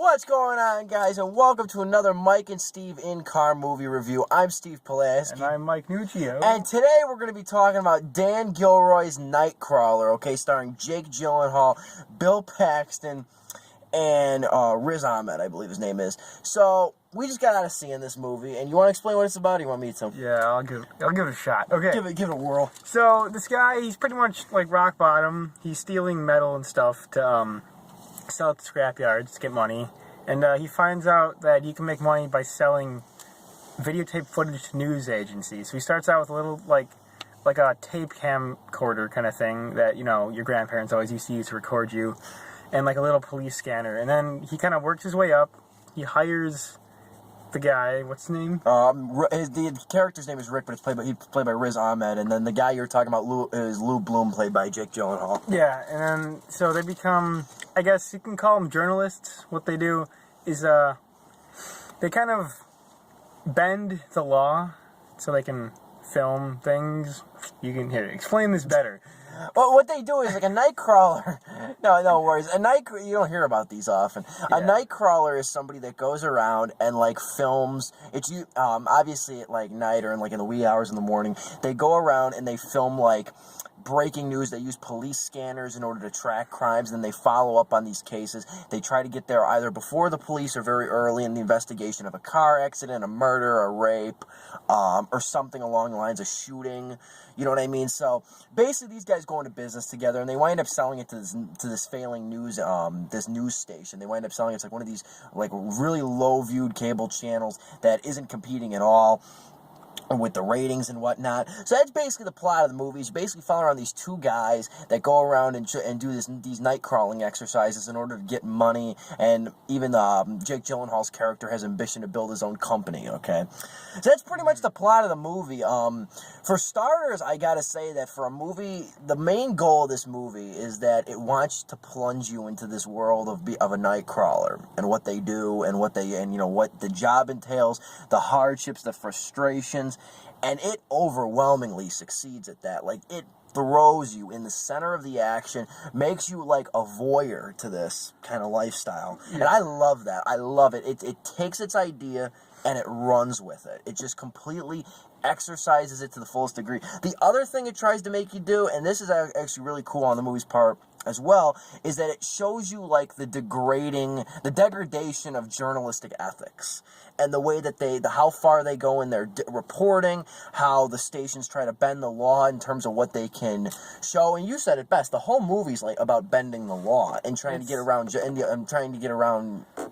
What's going on, guys, and welcome to another Mike and Steve in-car movie review. I'm Steve Pulaski. And I'm Mike Nuccio. And today we're going to be talking about Dan Gilroy's Nightcrawler, okay, starring Jake Gyllenhaal, Bill Paxton, and Riz Ahmed, I believe his name is. So, we just got out of seeing this movie, and you want to explain what it's about, or you want me to? Yeah, I'll give it a shot. Okay. Give it a whirl. So, this guy, he's pretty much like rock bottom. He's stealing metal and stuff to sell it to scrap yards to get money. And he finds out that he can make money by selling videotape footage to news agencies. So he starts out with a little, like a tape camcorder kind of thing that, you know, your grandparents always used to use to record you. And like a little police scanner. And then he kind of works his way up. He hires the guy, what's his name? The character's name is Rick, but he's played by Riz Ahmed. And then the guy you're talking about is Lou Bloom, played by Jake Gyllenhaal. Yeah, and then so they become, I guess you can call them journalists. What they do is they kind of bend the law so they can film things. You can explain this better. Well, what they do is like a Nightcrawler. No worries. You don't hear about these often. Yeah. A Nightcrawler is somebody that goes around and like films. It's obviously at like night or in the wee hours in the morning. They go around and they film like breaking news. They use police scanners in order to track crimes, and then they follow up on these cases. They try to get there either before the police or very early in the investigation of a car accident, a murder, a rape, or something along the lines of shooting. You know what I mean? So basically, these guys go into business together, and they wind up selling it to this failing news station. They wind up selling it to like one of these like really low viewed cable channels that isn't competing at all with the ratings and whatnot. So that's basically the plot of the movie. You basically follow around these two guys that go around and do these night crawling exercises in order to get money, and even Jake Gyllenhaal's character has ambition to build his own company, okay? So that's pretty much the plot of the movie. For starters, I gotta say that for a movie, the main goal of this movie is that it wants to plunge you into this world of a night crawler and what they do and what the job entails, the hardships, the frustrations. And it overwhelmingly succeeds at that. Like, it throws you in the center of the action, makes you like a voyeur to this kind of lifestyle. Yeah. And I love that. I love it. It takes its idea and it runs with it. It just completely exercises it to the fullest degree. The other thing it tries to make you do, and this is actually really cool on the movie's part as well, is that it shows you like the degradation of journalistic ethics, and the way that how far they go in their reporting, how the stations try to bend the law in terms of what they can show. And you said it best. The whole movie's like about bending the law and trying to get around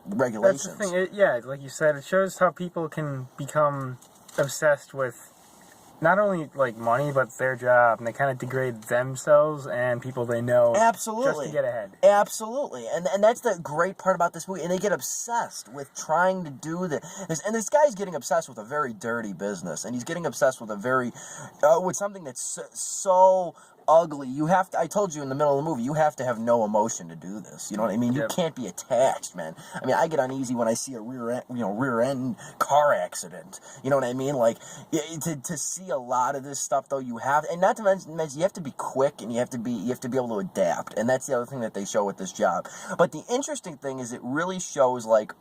regulations. That's the thing. Like you said, it shows how people can become obsessed with not only like money but their job, and they kind of degrade themselves and people they know. Absolutely. Just to get ahead. Absolutely. And that's the great part about this movie. And they get obsessed with trying to do this. And this guy's getting obsessed with a very dirty business, and he's getting obsessed with with something that's so ugly. I told you in the middle of the movie, you have to have no emotion to do this. You know what I mean? Yep. You can't be attached, man. I mean, I get uneasy when I see a rear end car accident. You know what I mean? Like, to see a lot of this stuff, though, you have, and not to mention, you have to be quick, and you have to be able to adapt. And that's the other thing that they show with this job. But the interesting thing is it really shows, like,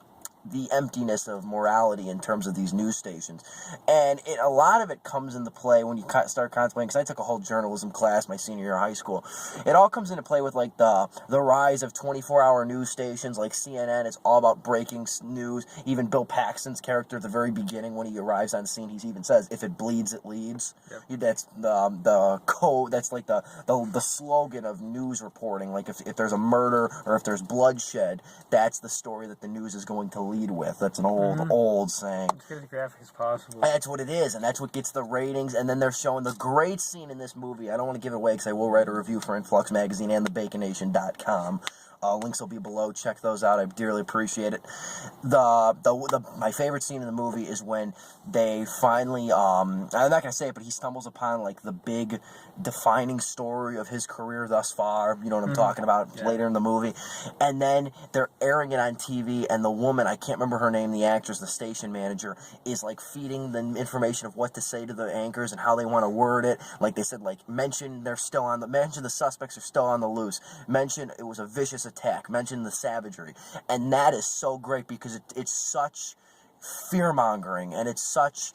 the emptiness of morality in terms of these news stations. And a lot of it comes into play when you start contemplating, because I took a whole journalism class my senior year of high school. It all comes into play with like the rise of 24-hour news stations like CNN. It's all about breaking news. Even Bill Paxton's character at the very beginning, when he arrives on scene, he even says, "If it bleeds, it leads." Yep. That's the code. That's like the slogan of news reporting. Like if there's a murder or if there's bloodshed, that's the story that the news is going to lead with. That's an old saying. As good as graphic as possible. That's what it is, and that's what gets the ratings. And then they're showing the great scene in this movie. I don't want to give it away because I will write a review for Influx Magazine and thebaconation.com. Links will be below. Check those out. I dearly appreciate it. My favorite scene in the movie is when they finally, I'm not going to say it, but he stumbles upon like the big defining story of his career thus far. You know what I'm talking about, later in the movie. And then they're airing it on TV, and the woman, I can't remember her name, the actress, the station manager, is like feeding the information of what to say to the anchors and how they want to word it. Like they said, like mention the suspects are still on the loose. Mention it was a vicious attack, mention the savagery. And that is so great because it's such fear-mongering, and it's such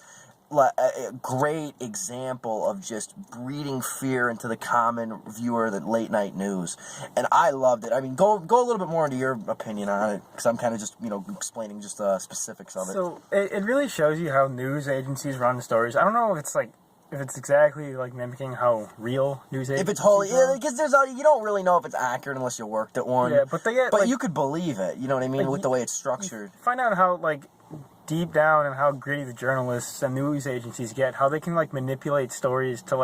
a great example of just breeding fear into the common viewer, the late night news. And I loved it. I mean, go a little bit more into your opinion on it, because I'm kind of just, explaining just the specifics of it. So it really shows you how news agencies run stories. I don't know if it's exactly like mimicking how real news agencies. If it's wholly, because you don't really know if it's accurate unless you worked at one. Yeah, but you could believe it. You know what I mean, with the way it's structured. Find out how deep down and how gritty the journalists and news agencies get, how they can manipulate stories to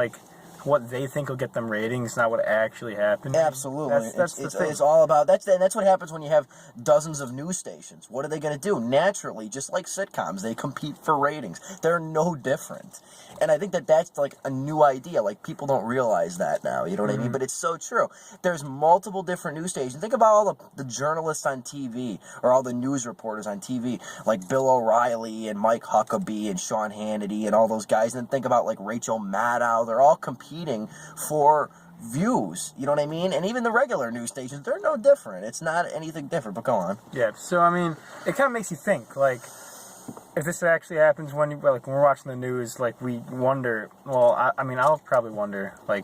what they think will get them ratings, not what actually happened. Absolutely. It's all about that's what happens when you have dozens of news stations. What are they going to do? Naturally, just like sitcoms, they compete for ratings. They're no different. And I think that's a new idea. People don't realize that now. You know what I mean? But it's so true. There's multiple different news stations. Think about all the journalists on TV, or all the news reporters on TV, like Bill O'Reilly and Mike Huckabee and Sean Hannity and all those guys. And then think about Rachel Maddow. They're all competing for views. You know what I mean? And even the regular news stations, they're no different. It's not anything different. But go on. Yeah. So I mean, it kind of makes you think if this actually happens when when we're watching the news, we wonder. Well, I mean, I'll probably wonder. I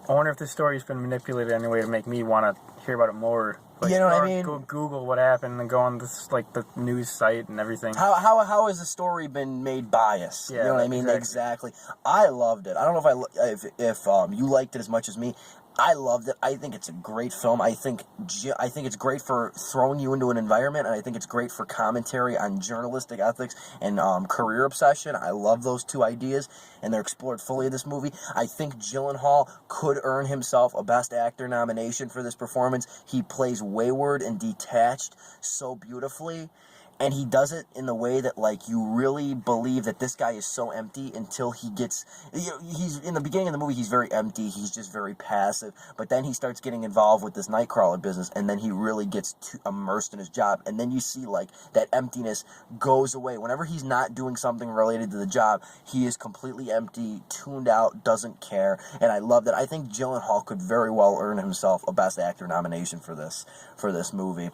wonder if this story's been manipulated in any way to make me want to hear about it more. You know what I mean? Go Google what happened and go on this the news site and everything. How has the story been made biased? Yeah, you know what I mean? Exactly. I loved it. I don't know if you liked it as much as me. I loved it. I think it's a great film. I think it's great for throwing you into an environment, and I think it's great for commentary on journalistic ethics and career obsession. I love those two ideas, and they're explored fully in this movie. I think Gyllenhaal could earn himself a Best Actor nomination for this performance. He plays wayward and detached so beautifully. And he does it in the way that, you really believe that this guy is so empty until he gets... he's in the beginning of the movie, he's very empty. He's just very passive. But then he starts getting involved with this Nightcrawler business, and then he really gets immersed in his job. And then you see, that emptiness goes away. Whenever he's not doing something related to the job, he is completely empty, tuned out, doesn't care. And I love that. I think Gyllenhaal could very well earn himself a Best Actor nomination for this movie.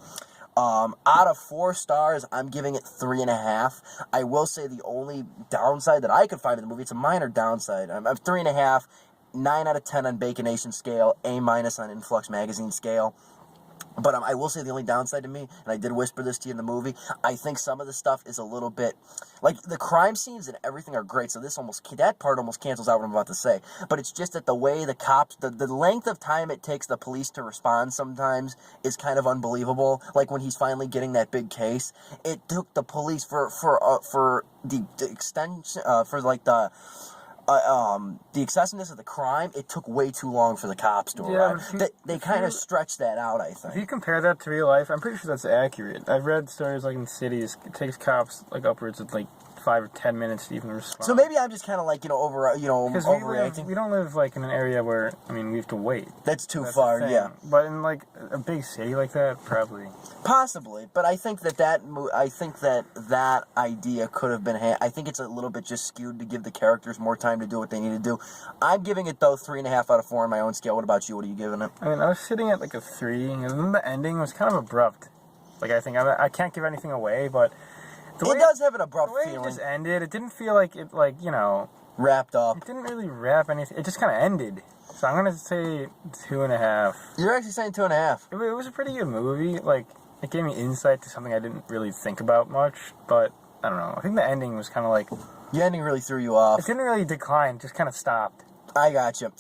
Out of 4 stars, I'm giving it 3.5. I will say the only downside that I could find in the movie, it's a minor downside. I'm 3.5, 9 out of 10 on Baconation scale, A- on Influx Magazine scale. But I will say the only downside to me, and I did whisper this to you in the movie, I think some of the stuff is a little bit... the crime scenes and everything are great, so that part almost cancels out what I'm about to say. But it's just that the way the cops... The length of time it takes the police to respond sometimes is kind of unbelievable. When he's finally getting that big case, it took the police for the extension... the excessiveness of the crime, it took way too long for the cops to arrive. They kind of stretched that out, I think. If you compare that to real life, I'm pretty sure that's accurate. I've read stories in cities, it takes cops upwards of 5 or 10 minutes to even respond. So maybe I'm just kind of overreacting. We don't live in an area where we have to wait. That's too far, yeah. But in a big city like that, probably. Possibly, but I think that idea could have been. I think it's a little bit just skewed to give the characters more time to do what they need to do. I'm giving it 3.5 out of 4 on my own scale. What about you? What are you giving it? I was sitting at a 3, and then the ending was kind of abrupt. I think I can't give anything away, but. It does have an abrupt feeling. The way it just ended, it didn't feel like it, wrapped up. It didn't really wrap anything. It just kind of ended. So I'm going to say 2.5. You're actually saying 2.5. It was a pretty good movie. It gave me insight to something I didn't really think about much. But, I don't know. I think the ending was kind of The ending really threw you off. It didn't really decline. It just kind of stopped. I got you.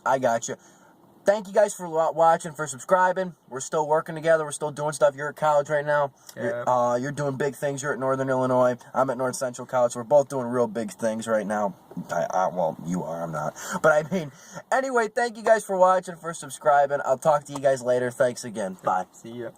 Thank you guys for watching, for subscribing. We're still working together. We're still doing stuff. You're at college right now. Yeah. You're doing big things. You're at Northern Illinois. I'm at North Central College. We're both doing real big things right now. Well, you are. I'm not. But anyway, thank you guys for watching, for subscribing. I'll talk to you guys later. Thanks again. Bye. See ya.